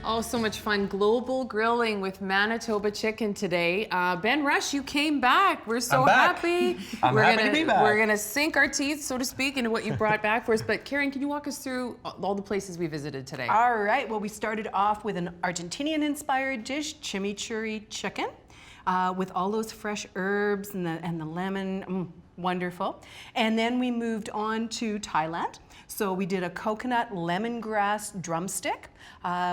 Oh, so much fun. Global grilling with Manitoba chicken today. Ben Rush, you came back. We're so happy. I'm happy to be back. We're going to sink our teeth, so to speak, into what you brought back for us. But Karen, can you walk us through all the places we visited today? All right. Well, we started off with an Argentinian-inspired dish, chimichurri chicken, with all those fresh herbs and the lemon. Wonderful. And then we moved on to Thailand. So we did a coconut lemongrass drumstick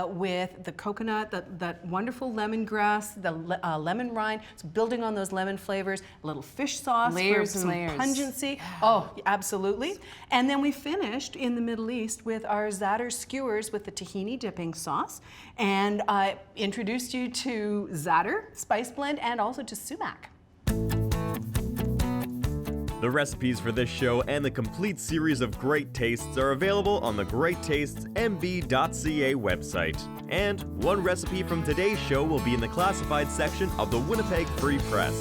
with the coconut, that wonderful lemongrass, the lemon rind. So building on those lemon flavors, a little fish sauce layers for and some layers. pungency. Oh, absolutely. And then we finished in the Middle East with our zatter skewers with the tahini dipping sauce. And I introduced you to zatter spice blend and also to sumac. The recipes for this show and the complete series of Great Tastes are available on the GreatTastesMB.ca website. And one recipe from today's show will be in the classified section of the Winnipeg Free Press.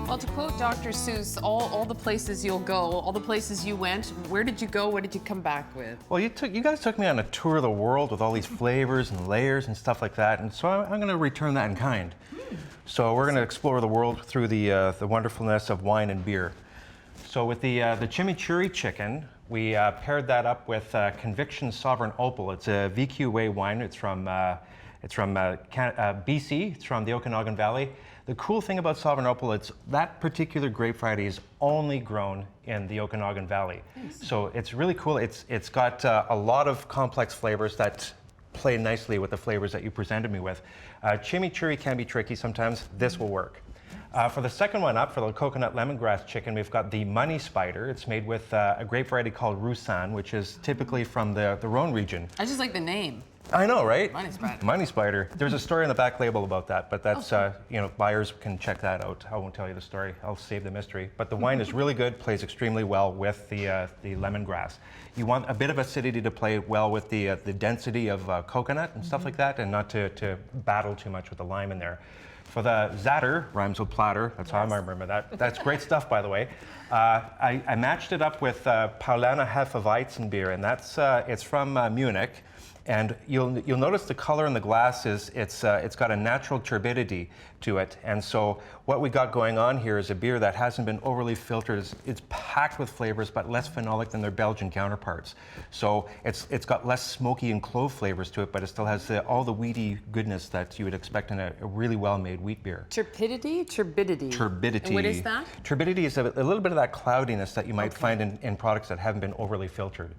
Well, to quote Dr. Seuss, all the places you'll go, all the places you went, where did you go? What did you come back with? Well, you guys took me on a tour of the world with all these flavors and layers and stuff like that, and so I'm going to return that in kind. So we're going to explore the world through the wonderfulness of wine and beer. So with the chimichurri chicken, we paired that up with Conviction Sovereign Opal. It's a VQA wine. It's from BC. It's from the Okanagan Valley. The cool thing about Sovereign Opal, it's that particular grape variety is only grown in the Okanagan Valley. Nice. So it's really cool. It's got a lot of complex flavors that play nicely with the flavors that you presented me with. Chimichurri can be tricky sometimes. This will work. For the second one up, for the coconut lemongrass chicken, we've got the Money Spider. It's made with a grape variety called Roussanne, which is typically from the Rhone region. I just like the name. I know, right? Money Spider. Money Spider. There's a story on the back label about that, but that's, buyers can check that out. I won't tell you the story. I'll save the mystery. But the wine is really good, plays extremely well with the lemongrass. You want a bit of acidity to play well with the density of coconut and stuff like that, and not to battle too much with the lime in there. For the zatter, rhymes with platter, that's how I remember that. That's great stuff, by the way. I matched it up with Paulaner Hefeweizenbier, and it's from Munich. And you'll notice the color in the glass it's got a natural turbidity to it. And so what we got going on here is a beer that hasn't been overly filtered. It's packed with flavors, but less phenolic than their Belgian counterparts. So it's got less smoky and clove flavors to it, but it still has all the wheaty goodness that you would expect in a really well-made wheat beer. Turbidity? Turbidity. Turbidity. And what is that? Turbidity is a little bit of that cloudiness that you might find in products that haven't been overly filtered.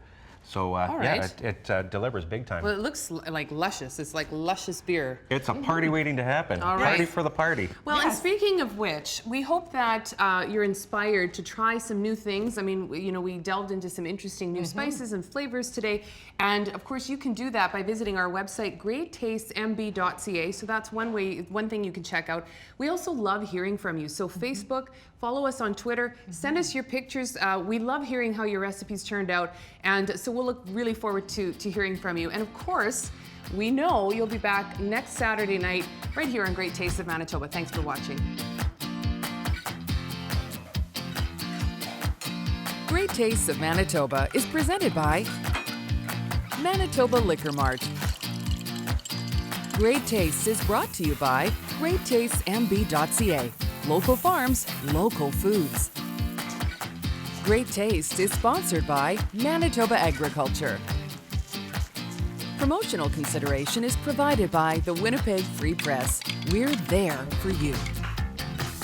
So yeah, it delivers big time. Well, it looks like luscious. It's like luscious beer. It's a party waiting to happen. All right. Party for the party. Well, and speaking of which, we hope that you're inspired to try some new things. I mean, we delved into some interesting new spices and flavors today. And of course, you can do that by visiting our website, GreatTastesMB.ca. So that's one thing you can check out. We also love hearing from you. So Facebook, follow us on Twitter, send us your pictures. We love hearing how your recipes turned out. And so we'll look really forward to hearing from you. And of course, we know you'll be back next Saturday night right here on Great Tastes of Manitoba. Thanks for watching. Great Tastes of Manitoba is presented by Manitoba Liquor Mart. Great Tastes is brought to you by GreatTastesMB.ca. Local farms, local foods. Great Taste is sponsored by Manitoba Agriculture. Promotional consideration is provided by the Winnipeg Free Press. We're there for you.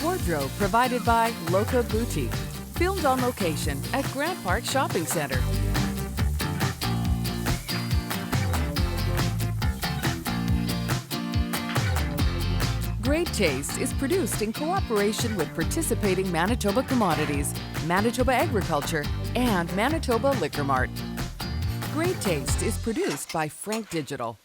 Wardrobe provided by Loca Boutique. Filmed on location at Grant Park Shopping Centre. Great Taste is produced in cooperation with participating Manitoba Commodities, Manitoba Agriculture, and Manitoba Liquor Mart. Great Taste is produced by Frank Digital.